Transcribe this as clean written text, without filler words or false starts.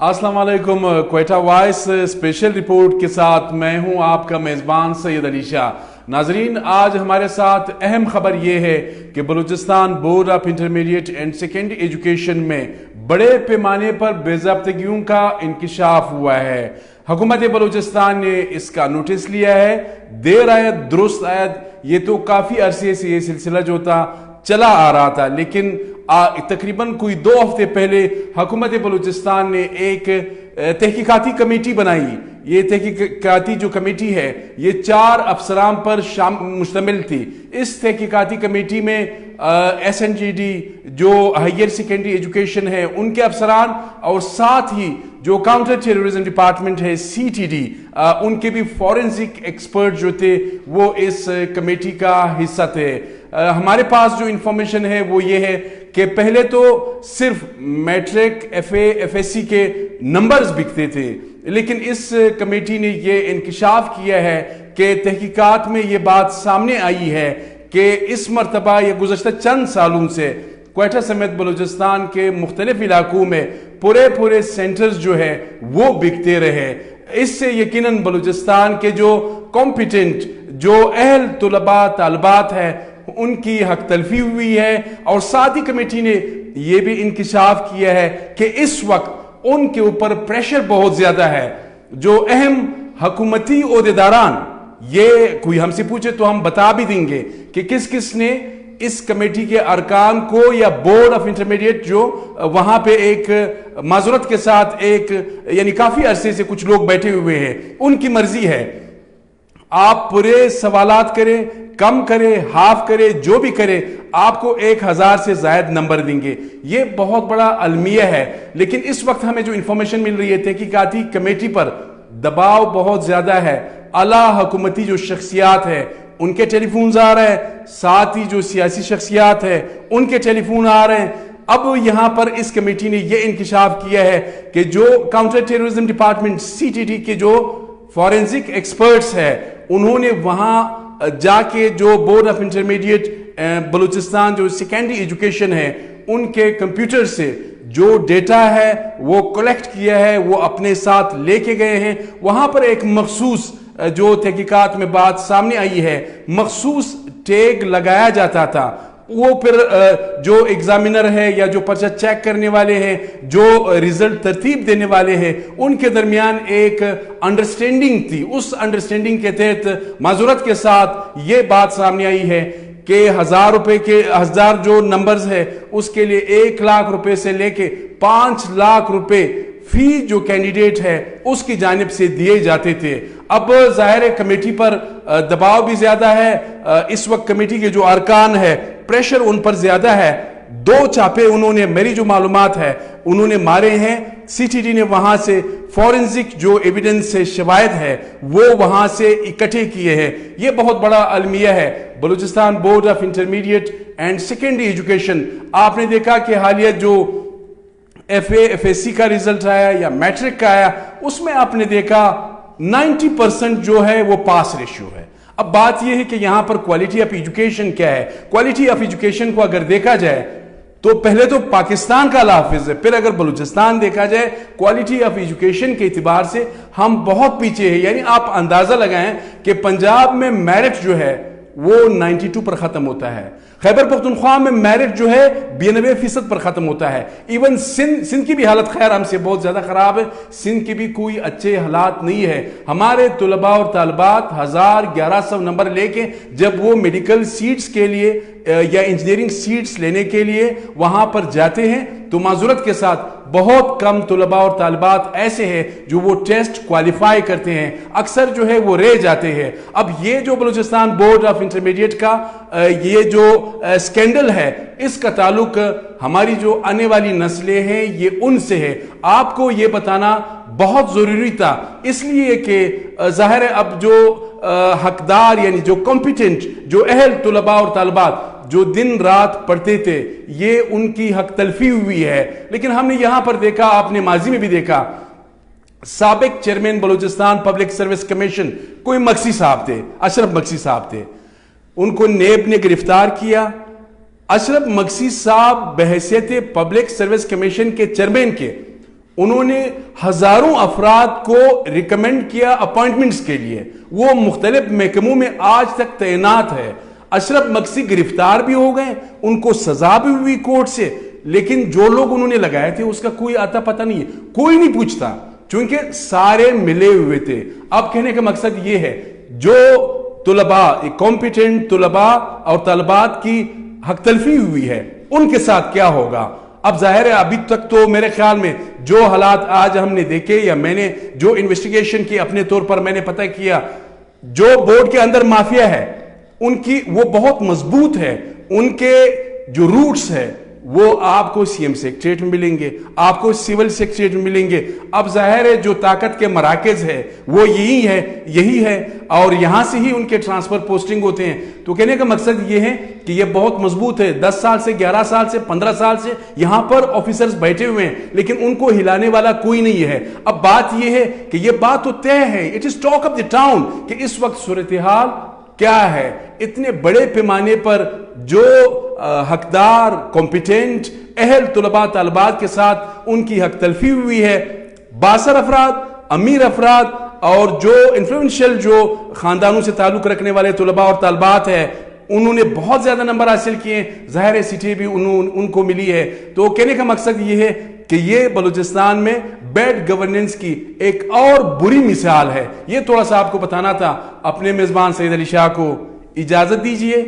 अस्सलाम वालेकुम। Quetta voice special report के साथ मैं हूं आपका मेज़बान सैयद अली शाह। नाजरीन, आज हमारे साथ अहम खबर यह है कि Balochistan board of intermediate and secondary education में बड़े पैमाने पर बेज़ाब्तगियों का इंकिशाफ हुआ है। हुकूमत बलूचिस्तान ने इसका नोटिस लिया है। देर आयत दुरुस्त आयत, ये तो काफ़ी अरसे से ये सिलसिला जो था चला आ रहा था, लेकिन तकरीबन कोई 2 हफ्ते पहले हुकूमत बलूचिस्तान ने एक तहकीकाती कमेटी बनाई। ये तहकीकाती जो कमेटी है ये 4 अफसरान पर मुश्तमिल थी। इस तहकीकाती कमेटी में SNGD जो हायर सेकेंडरी एजुकेशन है उनके अफसरान और साथ ही जो काउंटर टेररिज्म डिपार्टमेंट है CTD उनके भी फॉरेंसिक एक्सपर्ट जो थे वो इस कमेटी का हिस्सा थे। हमारे पास जो इंफॉर्मेशन है वो ये है कि पहले तो सिर्फ मैट्रिक FA FSC के नंबर्स बिकते थे, लेकिन इस कमेटी ने ये इंकिशाफ किया है कि तहकीकात में ये बात सामने आई है कि इस मरतबा या गुज़श्ता चंद सालों से क्वेटा समेत बलूचिस्तान के मुख्तलिफ इलाकों में पूरे सेंटर्स जो है वो बिकते रहे। इससे यकीनन बलूचिस्तान के जो कॉम्पिटेंट जो अहल तुलबा तालबात है उनकी हक तलफी हुई है। और साथ ही कमेटी ने यह भी इंकिशाफ किया है कि इस वक्त उनके ऊपर प्रेशर बहुत ज्यादा है। जो अहम हुकूमती ओहदेदारान, ये कोई हमसे पूछे तो हम बता भी देंगे कि किस किस ने इस कमेटी के अरकान को या बोर्ड ऑफ इंटरमीडिएट जो वहां पे एक माजूरत के साथ एक यानी काफी अरसे से कुछ लोग बैठे हुए हैं, उनकी मर्जी है। आप पूरे सवालात करें, कम करें, हाफ करें, जो भी करें, आपको 1000 से ज्यादा नंबर देंगे। ये बहुत बड़ा अलमिया है। लेकिन इस वक्त हमें जो इंफॉर्मेशन मिल रही है तहकीकाती कमेटी पर दबाव बहुत ज्यादा है। आला हुकूमती जो शख्सियात है उनके टेलीफोन आ रहे हैं, साथ ही जो सियासी शख्सियात है उनके टेलीफोन आ रहे हैं। अब यहां पर इस कमेटी ने यह इंकिशाफ किया है कि जो काउंटर टेररिज्म डिपार्टमेंट CTD के जो फॉरेंसिक एक्सपर्ट्स है उन्होंने वहां जाके जो बोर्ड ऑफ इंटरमीडिएट बलूचिस्तान जो सेकेंडरी एजुकेशन है उनके कंप्यूटर से जो डेटा है वो कलेक्ट किया है, वो अपने साथ लेके गए हैं। वहां पर एक मखसूस जो तहकीकात में बात सामने आई है, मखसूस टैग लगाया जाता था। वो फिर जो एग्जामिनर है या जो पर्चा चेक करने वाले हैं, जो रिजल्ट तरतीब देने वाले हैं, उनके दरमियान एक अंडरस्टैंडिंग थी। उस अंडरस्टैंडिंग के तहत माजूरत के साथ ये बात सामने आई है कि 1000 रुपए के 1000 जो नंबर्स है उसके लिए 1 लाख रुपए से लेके 5 लाख रुपए फी जो कैंडिडेट है उसकी जानिब से दिए जाते थे। अब जाहिर है कमेटी पर दबाव भी ज्यादा है। इस वक्त कमेटी के जो अरकान है प्रेशर उन पर ज्यादा है। 2 चापे उन्होंने, मेरी जो मालूमात है, उन्होंने मारे हैं। CTD ने वहां से फॉरेंसिक जो एविडेंस से शवायद है वो वहां से इकट्ठे किए हैं। यह बहुत बड़ा अलमिया है। Balochistan board of intermediate and secondary education, आपने देखा कि हालिया जो FA FSC का रिजल्ट आया या मैट्रिक का आया, उसमें आपने देखा 90% जो है वो पास रेशियो है। अब बात यह है कि यहां पर क्वालिटी ऑफ एजुकेशन क्या है। क्वालिटी ऑफ एजुकेशन को अगर देखा जाए तो पहले तो पाकिस्तान का हाफिज है, फिर अगर बलूचिस्तान देखा जाए क्वालिटी ऑफ एजुकेशन के एतबार से हम बहुत पीछे हैं। यानी आप अंदाजा लगाएं कि पंजाब में मेरिट जो है वो 92 पर खत्म होता है, खैबर पख्तूनख्वा में मेरिट जो है 92% पर खत्म होता है। इवन सिंध की भी हालत खैर हमसे बहुत ज्यादा खराब है। सिंध के भी कोई अच्छे हालात नहीं है। हमारे तुलबा और तालबात 1100 नंबर लेके जब वो मेडिकल सीट्स के लिए या इंजीनियरिंग सीट्स लेने के लिए वहां पर जाते हैं तो माजूरत के साथ बहुत कम तुलबा और तालबात ऐसे हैं जो वो टेस्ट क्वालिफाई करते हैं, अक्सर जो है वो रह जाते हैं। अब ये जो बलूचिस्तान बोर्ड ऑफ इंटरमीडिएट का ये जो स्कैंडल है, इसका ताल्लुक हमारी जो आने वाली नस्लें हैं ये उनसे है। आपको ये बताना बहुत जरूरी था, इसलिए कि जाहिर है अब जो हकदार यानी जो कॉम्पिटेंट जो अहल तुलबा और तालबात जो दिन रात पढ़ते थे ये उनकी हक तलफी हुई है। लेकिन हमने यहां पर देखा, आपने माजी में भी देखा, साबिक chairman Balochistan public service commission कोई मक्सी साहब थे, अशरफ मक्सी साहब थे, उनको नेब ने गिरफ्तार किया। अशरफ मक्सी साहब बहैसियत पब्लिक सर्विस कमीशन के चेयरमैन के انہوں نے ہزاروں افراد کو ریکمینڈ کیا اپوائنٹمنٹس کے لیے. وہ مختلف محکموں میں آج تک تعینات ہے. اشرف مکسی گرفتار بھی ہو گئے, ان کو سزا بھی ہوئی کورٹ سے, لیکن جو لوگ انہوں نے لگائے تھے اس کا کوئی آتا پتہ نہیں ہے, کوئی نہیں پوچھتا, چونکہ سارے ملے ہوئے تھے. اب کہنے کا مقصد یہ ہے جو طلباء, کمپیٹنٹ طلباء اور طالبات کی حق تلفی ہوئی ہے ان کے ساتھ کیا ہوگا. اب ظاہر ہے ابھی تک تو میرے خیال میں جو حالات آج ہم نے دیکھے یا میں نے جو انویسٹیگیشن کی اپنے طور پر میں نے پتہ کیا, جو بورڈ کے اندر مافیا ہے ان کی وہ بہت مضبوط ہے. ان کے جو روٹس ہے وہ آپ کو سی ایم سیکریٹریٹ میں ملیں گے, آپ کو سول سیکریٹریٹ میں ملیں گے. اب ظاہر ہے جو طاقت کے مراکز ہے وہ یہی ہے اور یہاں سے ہی ان کے ٹرانسفر پوسٹنگ ہوتے ہیں. تو کہنے کا مقصد یہ ہے کہ یہ بہت مضبوط ہے. 10 سال سے 11 سال سے 15 سال سے یہاں پر آفیسرز بیٹھے ہوئے ہیں, لیکن ان کو ہلانے والا کوئی نہیں ہے. اب بات یہ ہے کہ یہ بات تو طے ہے, it is talk of the town, کہ اس وقت صورتحال کیا ہے. اتنے بڑے پیمانے پر جو حقدار, کمپیٹنٹ, اہل طلباء طالبات کے ساتھ ان کی حق تلفی ہوئی ہے. باثر افراد, امیر افراد اور جو انفلوئنشل جو خاندانوں سے تعلق رکھنے والے طلباء اور طالبات ہیں انہوں نے بہت زیادہ نمبر حاصل کیے. ظاہر سیٹیں بھی ان کو ملی ہے. تو کہنے کا مقصد یہ ہے کہ یہ بلوچستان میں بیڈ گورننس کی ایک اور بری مثال ہے. یہ تھوڑا سا آپ کو بتانا تھا. اپنے میزبان سید علی شاہ کو اجازت دیجئے.